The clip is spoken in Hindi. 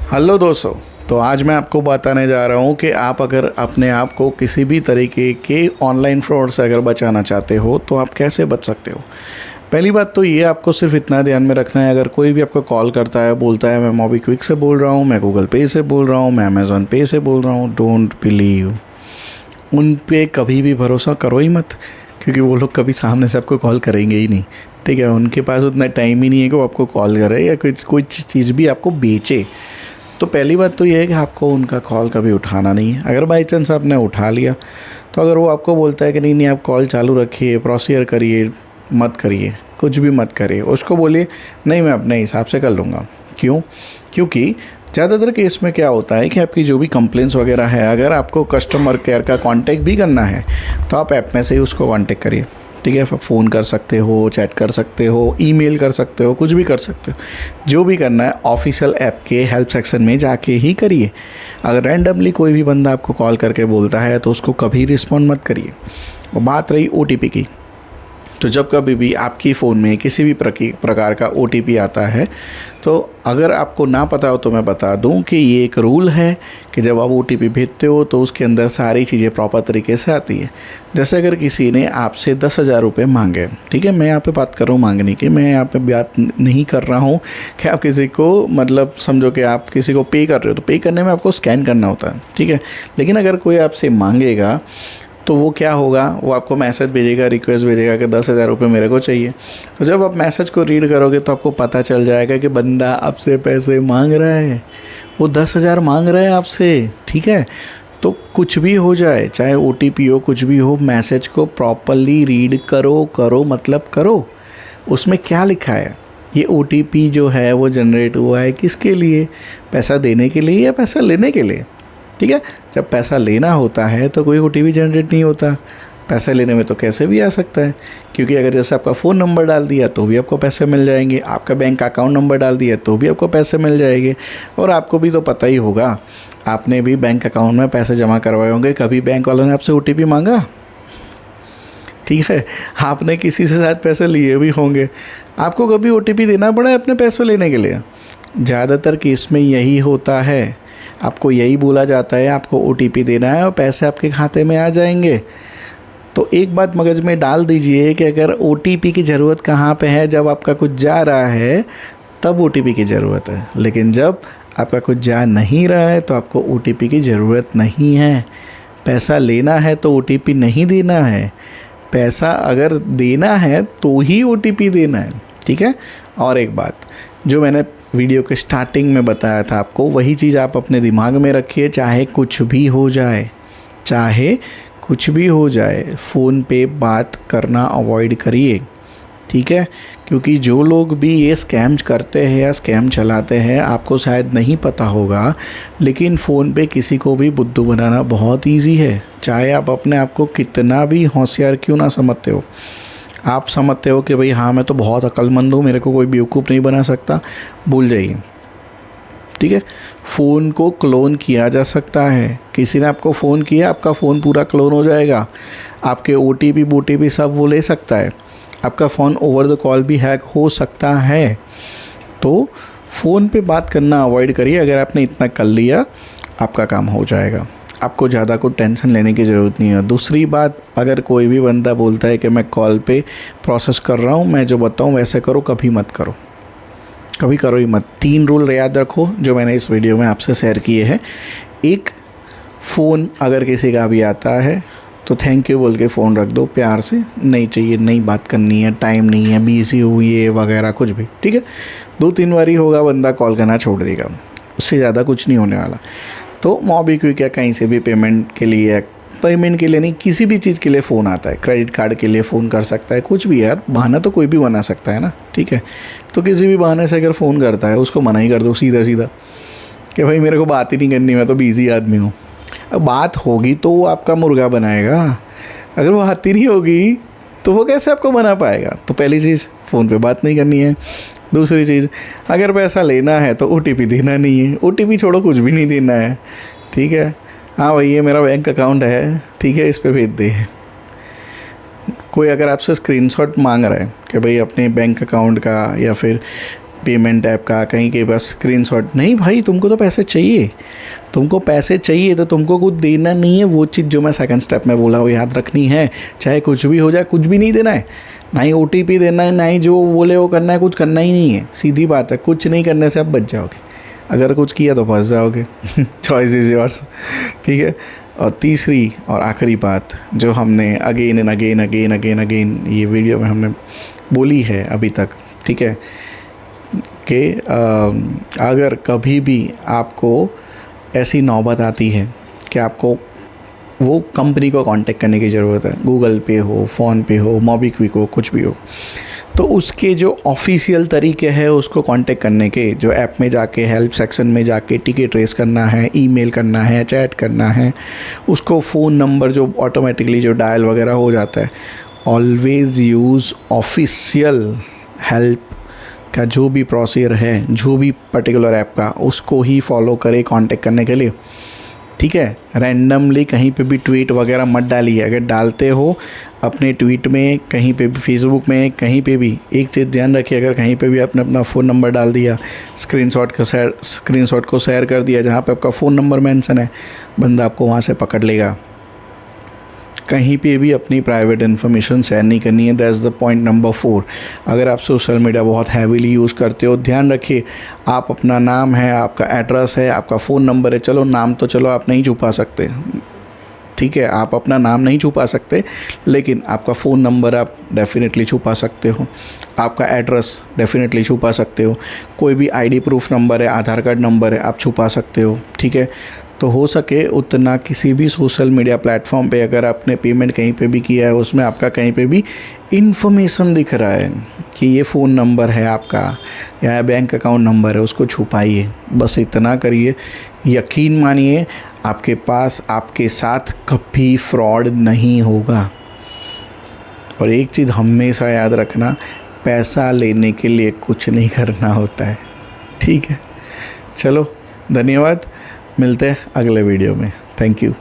हेलो दोस्तों। तो आज मैं आपको बताने जा रहा हूँ कि आप अगर अपने आप को किसी भी तरीके के ऑनलाइन फ्रॉड से अगर बचाना चाहते हो तो आप कैसे बच सकते हो। पहली बात तो ये आपको सिर्फ इतना ध्यान में रखना है, अगर कोई भी आपको कॉल करता है, बोलता है मैं मोबीक्विक से बोल रहा हूँ, मैं गूगल पे से बोल रहा हूँ, मैं अमेज़ॉन पे से बोल रहा हूँ, डोंट बिलीव, उन पे कभी भी भरोसा करो ही मत, क्योंकि वो लोग कभी सामने से आपको कॉल करेंगे ही नहीं। ठीक है, उनके पास उतना टाइम ही नहीं है कि वो आपको कॉल करे या कोई चीज़ भी आपको बेचे। तो पहली बात तो ये है कि आपको उनका कॉल कभी उठाना नहीं है। अगर बाई चांस आपने उठा लिया तो अगर वो आपको बोलता है कि नहीं आप कॉल चालू रखिए, प्रोसीजर करिए, मत करिए, कुछ भी मत करिए, उसको बोलिए नहीं मैं अपने हिसाब से कर लूँगा। क्यों? क्योंकि ज़्यादातर केस में क्या होता है कि आपकी जो भी कंप्लेंट्स वगैरह है, अगर आपको कस्टमर केयर का कांटेक्ट भी करना है तो आप ऐप में से ही उसको कांटेक्ट करिए। ठीक है, फ़ोन कर सकते हो, चैट कर सकते हो, ईमेल कर सकते हो, कुछ भी कर सकते हो। जो भी करना है ऑफिशियल ऐप के हेल्प सेक्शन में जाके ही करिए। अगर रैंडमली कोई भी बंदा आपको कॉल करके बोलता है तो उसको कभी रिस्पॉन्ड मत करिए। और बात रही OTP की, तो जब कभी भी आपकी फ़ोन में किसी भी प्रकार का OTP आता है तो अगर आपको ना पता हो तो मैं बता दूं कि ये एक रूल है कि जब आप OTP भेजते हो तो उसके अंदर सारी चीज़ें प्रॉपर तरीके से आती है। जैसे अगर किसी ने आपसे 10,000 रुपये मांगे, ठीक है, मैं यहाँ पे बात कर रहा हूँ मांगने की, मैं यहाँ पे बात नहीं कर रहा हूँ कि आप किसी को मतलब समझो कि आप किसी को पे कर रहे हो, तो पे करने में आपको स्कैन करना होता है। ठीक है, लेकिन अगर कोई आपसे मांगेगा तो वो क्या होगा, वो आपको मैसेज भेजेगा, रिक्वेस्ट भेजेगा कि 10,000 रुपये मेरे को चाहिए। तो जब आप मैसेज को रीड करोगे तो आपको पता चल जाएगा कि बंदा आपसे पैसे मांग रहा है, वो 10,000 मांग रहा है आपसे। ठीक है, तो कुछ भी हो जाए, चाहे OTP हो, कुछ भी हो, मैसेज को प्रॉपरली रीड करो मतलब करो। उसमें क्या लिखा है, ये OTP जो है वो जनरेट हुआ है किसके लिए, पैसा देने के लिए या पैसा लेने के लिए। ठीक है, जब पैसा लेना होता है तो कोई OTP जनरेट नहीं होता, पैसा लेने में तो कैसे भी आ सकता है, क्योंकि अगर जैसे आपका फ़ोन नंबर डाल दिया तो भी आपको पैसे मिल जाएंगे, आपका बैंक अकाउंट नंबर डाल दिया तो भी आपको पैसे मिल जाएंगे। और आपको भी तो पता ही होगा, आपने भी बैंक अकाउंट में पैसे जमा करवाए होंगे, कभी बैंक वालों ने आपसे OTP मांगा? ठीक है, आपने किसी से शायद पैसे लिए भी होंगे, आपको कभी OTP देना पड़ा है अपने पैसे लेने के लिए? ज़्यादातर केस में यही होता है, आपको यही बोला जाता है आपको OTP देना है और पैसे आपके खाते में आ जाएंगे। तो एक बात मगज में डाल दीजिए कि अगर OTP की ज़रूरत कहाँ पे है, जब आपका कुछ जा रहा है तब OTP की ज़रूरत है, लेकिन जब आपका कुछ जा नहीं रहा है तो आपको OTP की ज़रूरत नहीं है। पैसा लेना है तो OTP नहीं देना है, पैसा अगर देना है तो ही OTP देना है। ठीक है, और एक बात जो मैंने वीडियो के स्टार्टिंग में बताया था आपको, वही चीज़ आप अपने दिमाग में रखिए, चाहे कुछ भी हो जाए, चाहे कुछ भी हो जाए, फ़ोन पे बात करना अवॉइड करिए। ठीक है, क्योंकि जो लोग भी ये स्कैम करते हैं या स्कैम चलाते हैं, आपको शायद नहीं पता होगा, लेकिन फ़ोन पे किसी को भी बुद्धू बनाना बहुत ईजी है। चाहे आप अपने आप को कितना भी होशियार क्यों ना समझते हो, आप समझते हो कि भाई हाँ मैं तो बहुत अक्लमंद हूँ, मेरे को कोई बेवकूफ़ नहीं बना सकता, भूल जाइए। ठीक है, फ़ोन को क्लोन किया जा सकता है, किसी ने आपको फ़ोन किया, आपका फ़ोन पूरा क्लोन हो जाएगा, आपके OTP सब वो ले सकता है, आपका फ़ोन ओवर द कॉल भी हैक हो सकता है। तो फ़ोन पे बात करना अवॉइड करिए, अगर आपने इतना कर लिया आपका काम हो जाएगा, आपको ज़्यादा कोई टेंशन लेने की ज़रूरत नहीं है। दूसरी बात, अगर कोई भी बंदा बोलता है कि मैं कॉल पे प्रोसेस कर रहा हूँ, मैं जो बताऊँ वैसे करो, कभी मत करो, कभी करो ही मत। 3 रूल याद रखो जो मैंने इस वीडियो में आपसे शेयर किए हैं। एक, फ़ोन अगर किसी का भी आता है तो थैंक यू बोल के फ़ोन रख दो प्यार से, नहीं चाहिए, नहीं बात करनी है, टाइम नहीं है, बिजी हुई है वगैरह कुछ भी। ठीक है, 2-3 बार ही होगा, बंदा कॉल करना छोड़ देगा, उससे ज़्यादा कुछ नहीं होने वाला। तो मोबीक्विक या कहीं से भी पेमेंट के लिए नहीं, किसी भी चीज़ के लिए फ़ोन आता है, क्रेडिट कार्ड के लिए फ़ोन कर सकता है, कुछ भी यार, बहाना तो कोई भी बना सकता है ना। ठीक है, तो किसी भी बहाने से अगर फ़ोन करता है उसको मना ही कर दो सीधा कि भाई मेरे को बात ही नहीं करनी, मैं तो बिज़ी आदमी हूँ। अब बात होगी तो वो आपका मुर्गा बनाएगा, अगर वो बात ही नहीं होगी तो वो कैसे आपको बना पाएगा। तो पहली चीज़, फ़ोन पे बात नहीं करनी है। दूसरी चीज़, अगर पैसा लेना है तो OTP देना नहीं है, OTP छोड़ो कुछ भी नहीं देना है। ठीक है, हाँ भाई ये मेरा बैंक अकाउंट है, ठीक है, इस पे भेज दे। कोई अगर आपसे स्क्रीनशॉट मांग रहा है कि भाई अपने बैंक अकाउंट का या फिर पेमेंट ऐप का, कहीं के बस स्क्रीनशॉट नहीं। भाई तुमको तो पैसे चाहिए, तुमको पैसे चाहिए तो तुमको कुछ देना नहीं है। वो चीज़ जो मैं सेकंड स्टेप में बोला वो याद रखनी है। चाहे कुछ भी हो जाए, कुछ भी नहीं देना है, ना ही OTP देना है, ना ही जो बोले वो करना है, कुछ करना ही नहीं है। सीधी बात है, कुछ नहीं करने से आप बच जाओगे, अगर कुछ किया तो फंस जाओगे। चॉइस इज़ योर्स, ठीक है। और तीसरी और आखिरी बात जो हमने अगेन एंड अगेन ये वीडियो में हमने बोली है अभी तक, ठीक है, कि अगर कभी भी आपको ऐसी नौबत आती है कि आपको वो कंपनी को कांटेक्ट करने की ज़रूरत है, गूगल पे हो, फ़ोन पे हो, मोबीक्विक हो, कुछ भी हो, तो उसके जो ऑफिशियल तरीके हैं उसको कांटेक्ट करने के, जो ऐप में जाके हेल्प सेक्शन में जाके टिकट रेस करना है, ईमेल करना है, चैट करना है, उसको फ़ोन नंबर जो ऑटोमेटिकली जो डायल वगैरह हो जाता है, ऑलवेज़ यूज़ ऑफिशियल हेल्प का जो भी प्रोसीजर है, जो भी पर्टिकुलर ऐप का, उसको ही फॉलो करें कांटेक्ट करने के लिए, ठीक है। रैंडमली कहीं पे भी ट्वीट वगैरह मत डालिए। अगर डालते हो अपने ट्वीट में, कहीं पे भी, फेसबुक में, कहीं पे भी, एक चीज़ ध्यान रखिए, अगर कहीं पे भी आपने अपना फ़ोन नंबर डाल दिया, स्क्रीनशॉट को शेयर कर दिया जहाँ पे आपका फ़ोन नंबर मेंशन है, बंदा आपको वहाँ से पकड़ लेगा। कहीं पे भी अपनी प्राइवेट इन्फॉर्मेशन शेयर नहीं करनी है। That's the point number 4। अगर आप सोशल मीडिया बहुत हैवीली यूज़ करते हो, ध्यान रखिए, आप अपना नाम है, आपका एड्रेस है, आपका फ़ोन नंबर है, चलो नाम तो चलो आप नहीं छुपा सकते, ठीक है, आप अपना नाम नहीं छुपा सकते, लेकिन आपका फ़ोन नंबर आप डेफिनेटली छुपा सकते हो, आपका एड्रेस डेफिनेटली छुपा सकते हो, कोई भी ID प्रूफ नंबर है, आधार कार्ड नंबर है, आप छुपा सकते हो, ठीक है। तो हो सके उतना किसी भी सोशल मीडिया प्लेटफॉर्म पे अगर आपने पेमेंट कहीं पे भी किया है, उसमें आपका कहीं पे भी इन्फॉर्मेशन दिख रहा है कि ये फ़ोन नंबर है आपका या बैंक अकाउंट नंबर है, उसको छुपाइए, बस इतना करिए। यकीन मानिए आपके पास, आपके साथ कभी फ्रॉड नहीं होगा। और एक चीज़ हमेशा याद रखना, पैसा लेने के लिए कुछ नहीं करना होता है, ठीक है। चलो, धन्यवाद, मिलते हैं अगले वीडियो में। Thank you.